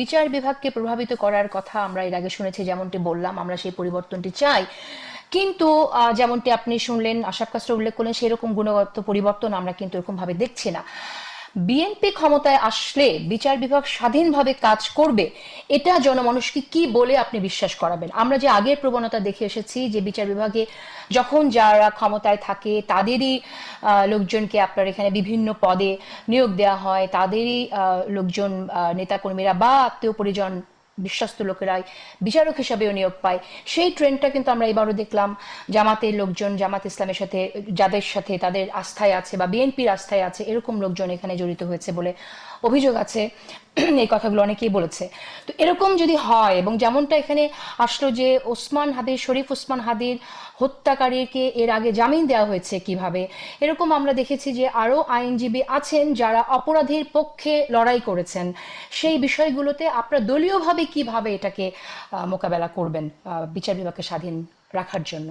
বিচার বিভাগকে প্রভাবিত করার কথা আমরা এর আগে শুনেছি, যেমনটি বললাম আমরা সেই পরিবর্তনটি চাই। কিন্তু যেমনটি আপনি শুনলেন, আশরাফ কাসরা উল্লেখ করলেন, সেরকম গুণগত পরিবর্তন আমরা কিন্তু এরকম ভাবে দেখছি না। বিএনপি ক্ষমতায় আসলে বিচার বিভাগ স্বাধীনভাবে কাজ করবে, এটা জনমানুষকে কি বলে আপনি বিশ্বাস করাবেন? আমরা যে আগের প্রবণতা দেখে এসেছি যে বিচার বিভাগে যখন যারা ক্ষমতায় থাকে তাদেরই লোকজনকে আপনার এখানে বিভিন্ন পদে নিয়োগ দেওয়া হয়, তাদেরই লোকজন, নেতাকর্মীরা বা আত্মীয় পরিজন বিশ্বস্ত লোকেরাই বিচারক হিসাবেও নিয়োগ পায়। সেই ট্রেন্ডটা কিন্তু আমরা এবারও দেখলাম। জামাতের লোকজন, জামাত ইসলামের সাথে, যাদের সাথে তাদের আস্থায় আছে বা বিএনপির আস্থায় আছে, এরকম লোকজন এখানে জড়িত হয়েছে বলে অভিযোগ আছে। এই কথাগুলো অনেকেই বলেছে। তো এরকম যদি হয়, এবং যেমনটা এখানে আসলো যে ওসমান হাদির, শরীফ ওসমান হাদির হত্যাকারীকে এর আগে জামিন দেওয়া হয়েছে কিভাবে, এরকম আমরা দেখেছি যে আরো আইনজীবী আছেন যারা অপরাধীর পক্ষে লড়াই করেছেন। সেই বিষয়গুলোতে আপনারা দলীয়ভাবে কিভাবে এটাকে মোকাবেলা করবেন বিচার বিভাগকে স্বাধীন রাখার জন্য?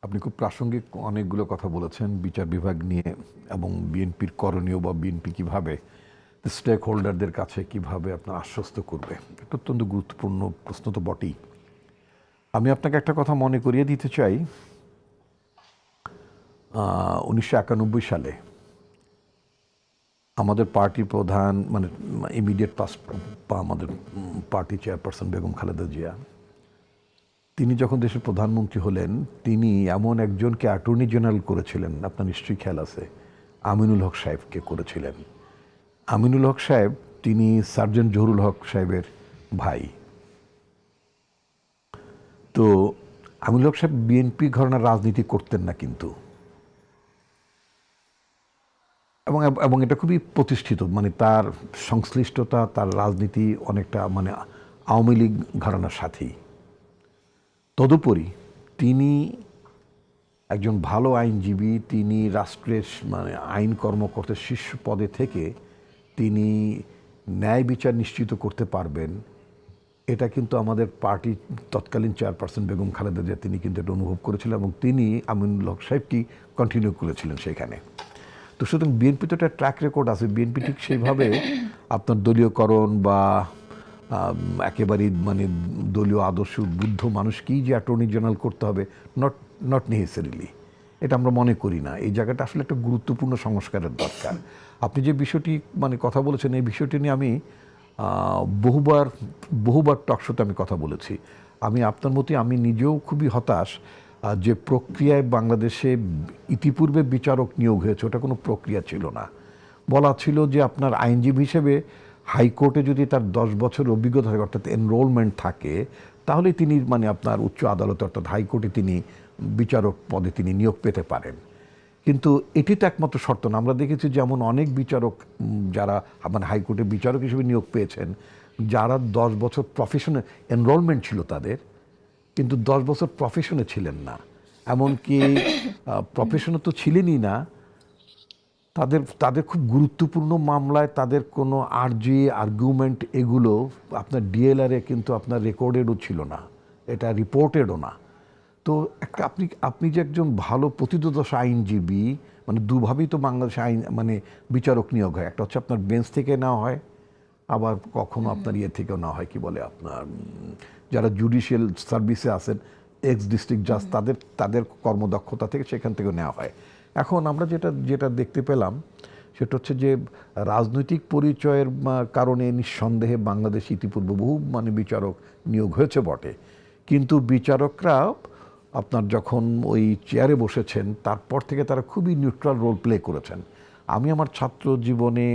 আপনি খুব প্রাসঙ্গিক অনেকগুলো কথা বলেছেন বিচার বিভাগ নিয়ে, এবং বিএনপির করণীয় বা বিএনপি কীভাবে স্টেক হোল্ডারদের কাছে কীভাবে আপনার আশ্বস্ত করবে, এটা অত্যন্ত গুরুত্বপূর্ণ প্রশ্ন তো বটেই। আমি আপনাকে একটা কথা মনে করিয়ে দিতে চাই। 1991 সালে আমাদের পার্টির প্রধান, মানে ইমিডিয়েট পাস্ট আমাদের পার্টি চেয়ারপারসন বেগম খালেদা জিয়া, তিনি যখন দেশের প্রধানমন্ত্রী হলেন, তিনি এমন একজনকে অ্যাটর্নি জেনারেল করেছিলেন, আপনার নিশ্চয়ই খেয়াল আছে, আমিনুল হক সাহেবকে করেছিলেন। আমিনুল হক সাহেব তিনি সার্জেন্ট জহুরুল হক সাহেবের ভাই। তো আমিনুল হক সাহেব বিএনপি ঘরানার রাজনীতি করতেন না কিন্তু, এবং এবং এটা খুবই প্রতিষ্ঠিত, মানে তার সংশ্লিষ্টতা, তার রাজনীতি অনেকটা মানে আওয়ামী লীগ ঘরানার সাথেই। তদুপরি তিনি একজন ভালো আইনজীবী, তিনি রাষ্ট্রের মানে আইন কর্মকর্তার শীর্ষ পদে থেকে তিনি ন্যায় বিচার নিশ্চিত করতে পারবেন, এটা কিন্তু আমাদের পার্টি তৎকালীন চেয়ারপারসন বেগম খালেদা জিয়া তিনি কিন্তু এটা অনুভব করেছিলেন, এবং তিনি আমিনুল হক সাহেবটি কন্টিনিউ করেছিলেন সেখানে। তো সুতরাং বিএনপি তো একটা ট্র্যাক রেকর্ড আছে। বিএনপি ঠিক সেইভাবে আপনার দলীয়করণ বা একেবারেই মানে দলীয় আদর্শ বুদ্ধ মানুষকেই যে অ্যাটর্নি জেনারেল করতে হবে, নট নেসেসারিলি, এটা আমরা মনে করি না। এই জায়গাটা আসলে একটা গুরুত্বপূর্ণ সংস্কারের দরকার। আপনি যে বিষয়টি মানে কথা বলেছেন, এই বিষয়টি নিয়ে আমি বহুবার টকশোতে আমি কথা বলেছি। আমি আপনার মতোই, আমি নিজেও খুবই হতাশ যে প্রক্রিয়ায় বাংলাদেশে ইতিপূর্বে বিচারক নিয়োগ হয়েছে, ওটা কোনো প্রক্রিয়া ছিল না। বলা ছিল যে আপনার আইনজীবী হিসেবে হাইকোর্টে যদি তার 10 বছর অভিজ্ঞতা থাকে, অর্থাৎ এনরোলমেন্ট থাকে, তাহলে তিনি মানে আপনার উচ্চ আদালতে অর্থাৎ হাইকোর্টে তিনি বিচারক পদে তিনি নিয়োগ পেতে পারেন। কিন্তু এটি তো একমাত্র শর্ত না। আমরা দেখেছি যেমন অনেক বিচারক যারা মানে হাইকোর্টে বিচারক হিসেবে নিয়োগ পেয়েছেন, যারা 10 বছর প্রফেশনে এনরোলমেন্ট ছিল তাদের, কিন্তু 10 বছর প্রফেশনে ছিলেন না। এমনকি প্রফেশনে তো ছিলেনই না, তাদের খুব গুরুত্বপূর্ণ মামলায় তাদের কোনো আরজি আর্গুমেন্ট এগুলো আপনার ডিএলআরে কিন্তু আপনার রেকর্ডেডও ছিল না, এটা রিপোর্টেডও না। তো একটা আপনি যে একজন ভালো প্রতিদোষ আইনজীবী, মানে দুভাবেই তো বাংলাদেশে আইন মানে বিচারক নিয়োগ হয়, একটা হচ্ছে আপনার বেঞ্চ থেকে নেওয়া হয়, আবার কখনো আপনার ইয়ে থেকেও নেওয়া হয়, কি বলে আপনার যারা জুডিশিয়াল সার্ভিসে আছেন, এক্স ডিস্ট্রিক্ট জাজ, তাদের কর্মদক্ষতা থেকে সেখান থেকেও নেওয়া হয়। এখন আমরা যেটা দেখতে পেলাম সেটা হচ্ছে যে রাজনৈতিক পরিচয়ের কারণে নিঃসন্দেহে বাংলাদেশে ইতিপূর্বে বহু মানে বিচারক নিয়োগ হয়েছে বটে, কিন্তু বিচারকরা আপনার যখন ওই চেয়ারে বসেছেন তারপর থেকে তারা খুবই নিউট্রাল রোল প্লে করেছেন। আমি আমার ছাত্র জীবনে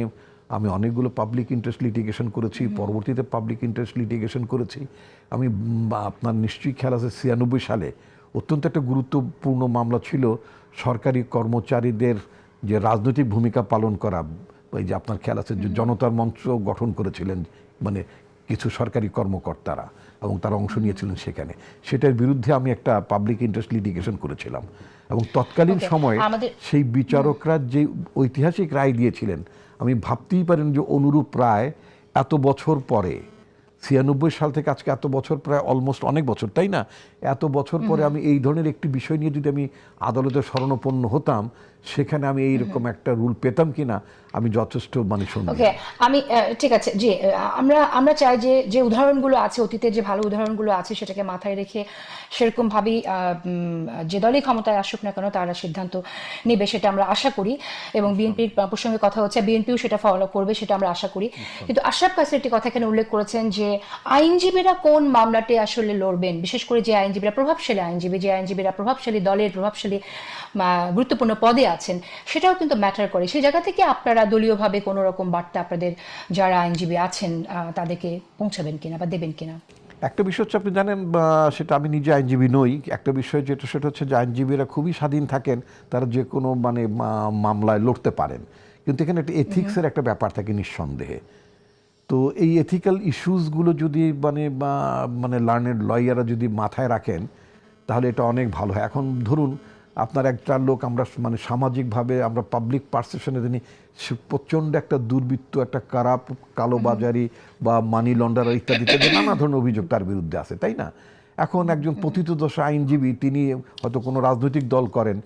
আমি অনেকগুলো পাবলিক ইন্টারেস্ট লিটিগেশন করেছি, পরবর্তীতে পাবলিক ইন্টারেস্ট লিটিগেশন করেছি। আমি আপনার নিশ্চয়ই খেয়াল আছে 96 সালে অত্যন্ত একটা গুরুত্বপূর্ণ মামলা ছিল সরকারি কর্মচারীদের যে রাজনৈতিক ভূমিকা পালন করা। ওই যে আপনার খেয়াল আছে যে জনতার মঞ্চ গঠন করেছিলেন মানে কিছু সরকারি কর্মকর্তারা, এবং তারা অংশ নিয়েছিলেন সেখানে। সেটার বিরুদ্ধে আমি একটা পাবলিক ইন্টারেস্ট লিটিগেশন করেছিলাম, এবং তৎকালীন সময়ে সেই বিচারকরা যে ঐতিহাসিক রায় দিয়েছিলেন, আমি ভাবতেই পারেন যে অনুরূপ রায় এত বছর পরে 96 সাল থেকে আজকে এত বছর, প্রায় অলমোস্ট অনেক বছর, তাই না? এত বছর পরে আমি এই ধরনের একটি বিষয় নিয়ে যদি আমি আদালতের শরণাপন্ন হতাম, সেখানে আমি এইরকম একটা রুল পেতাম কিনা আমি যথেষ্ট মানে সন্দেহ। ওকে, আমি ঠিক আছে জি, আমরা আমরা চাই যে যে উদাহরণগুলো আছে, অতীতে যে ভালো উদাহরণগুলো আছে সেটাকে মাথায় রেখে সেরকম ভাবেই যে দলই ক্ষমতায় আসুক না কেন তারা সিদ্ধান্ত নেবে, সেটা আমরা আশা করি। এবং বিএনপির প্রসঙ্গে কথা হচ্ছে, বিএনপিও সেটা ফলো করবে, সেটা আমরা আশা করি। কিন্তু আশরাফ কাসের একটি কথা এখানে উল্লেখ করেছেন যে আইনজীবীরা কোন মামলাতে আসলে লড়বেন, বিশেষ করে যে আইনজীবীরা প্রভাবশালী আইনজীবী, যে আইনজীবীরা প্রভাবশালী দলের প্রভাবশালী গুরুত্বপূর্ণ পদে আছেন, সেটাও কিন্তু ম্যাটার করে। সেই জায়গা থেকে আপনারা দলীয়ভাবে কোনো রকম বার্তা আপনাদের যারা আইনজীবী আছেন তাদেরকে পৌঁছাবেন কিনা বা দেবেন কিনা? একটা বিষয় হচ্ছে, আপনি জানেন সেটা, আমি নিজে আইনজীবী নই, একটা বিষয় যেটা সেটা হচ্ছে যে আইনজীবীরা খুবই স্বাধীন থাকেন, তারা যে কোনো মানে মামলায় লড়তে পারেন, কিন্তু এখানে একটা এথিক্সের একটা ব্যাপার থাকে নিঃসন্দেহে। তো এই এথিক্যাল ইস্যুসগুলো যদি মানে লার্নেড লয়াররা যদি মাথায় রাখেন, তাহলে এটা অনেক ভালো হয়। এখন ধরুন আপনার একটা লোক, আমরা মানে সামাজিকভাবে আমরা পাবলিক পারসেপশনে জানি সে প্রচণ্ড একটা দুর্বৃত্ত, একটা কারাপ, কালোবাজারি বা মানি লন্ডার ইত্যাদি ইত্যাদি নানা ধরনের অভিযোগ তার বিরুদ্ধে আছে, তাই না? এখন একজন পতিতদশা আইনজীবী, তিনি হয়তো কোনো রাজনৈতিক দল করেন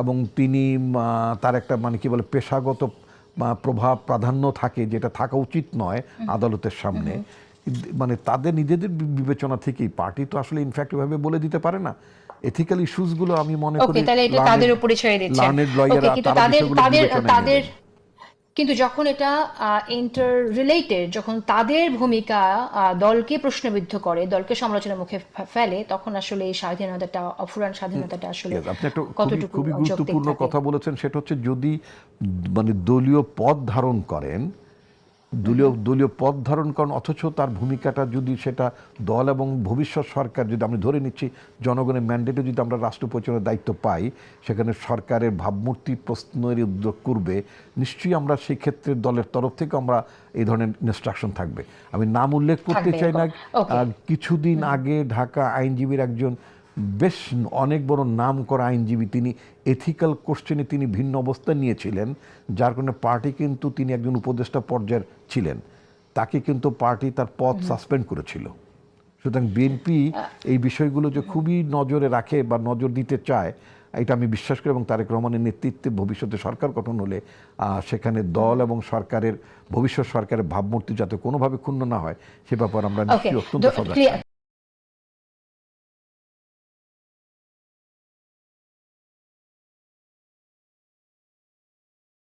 এবং তিনি তার একটা মানে কি বলে পেশাগত প্রভাব প্রাধান্য থাকে, যেটা থাকা উচিত নয় আদালতের সামনে। মানে তাদের নিজেদের বিবেচনা থেকেই, পার্টি তো আসলে ইনফ্যাক্ট এভাবে বলে দিতে পারে না। এথিক্যাল ইস্যুসগুলো আমি মনে করি ওকে, তাহলে এটা তাদের উপরে ছেড়ে দিচ্ছেন। লার্নেড লয়াররা ওকে, কিন্তু তারা তাদের বিষয়গুলো তাদের বিবেচনায় তাদের নেবেন। কিন্তু যখন এটা ইন্টার রিলেটেড, যখন তাদের ভূমিকা দলকে প্রশ্নবিদ্ধ করে, দলকে সমালোচনার মুখে ফেলে, তখন আসলে এই স্বাধীনতাটা, অফুরান স্বাধীনতাটা আসলে Yes, আপনি একটা কতটুকু খুবই যৌক্তিক গুরুত্বপূর্ণ থাকে? কথা বলেছেন, সেটা হচ্ছে যদি মানে দলীয় পদ ধারণ করেন, দলীয় পদ ধারণ করেন, অথচ তার ভূমিকাটা যদি সেটা দল এবং ভবিষ্যৎ সরকার, যদি আমি ধরে নিচ্ছি জনগণের ম্যান্ডেটে যদি আমরা রাষ্ট্র পরিচালনার দায়িত্ব পাই, সেখানে সরকারের ভাবমূর্তি প্রশ্নের উদ্যোগ করবে, নিশ্চয়ই আমরা সেই ক্ষেত্রে দলের তরফ থেকে আমরা এই ধরনের ইনস্ট্রাকশন থাকবে। আমি নাম উল্লেখ করতে থাকবে চাই না, ওকে। কিছুদিন আগে ঢাকা আইনজীবীর একজন বেশ অনেক বড় নাম করা আইনজীবী, তিনি এথিক্যাল কোশ্চেনে তিনি ভিন্ন অবস্থান নিয়েছিলেন, যার কারণে পার্টি কিন্তু, তিনি একজন উপদেষ্টা পর্যায়ের ছিলেন, তাকে কিন্তু পার্টি তার পদ সাসপেন্ড করেছিল। সুতরাং বিএনপি এই বিষয়গুলো যে খুবই নজরে রাখে বা নজর দিতে চায়, এটা আমি বিশ্বাস করি। এবং তারেক রহমানের নেতৃত্বে ভবিষ্যতে সরকার গঠন হলে সেখানে দল এবং সরকারের, ভবিষ্যৎ সরকারের ভাবমূর্তি যাতে কোনোভাবে ক্ষুণ্ণ না হয়, সে ব্যাপারে আমরা নিশ্চয়ই অত্যন্ত সজাগ থাকব।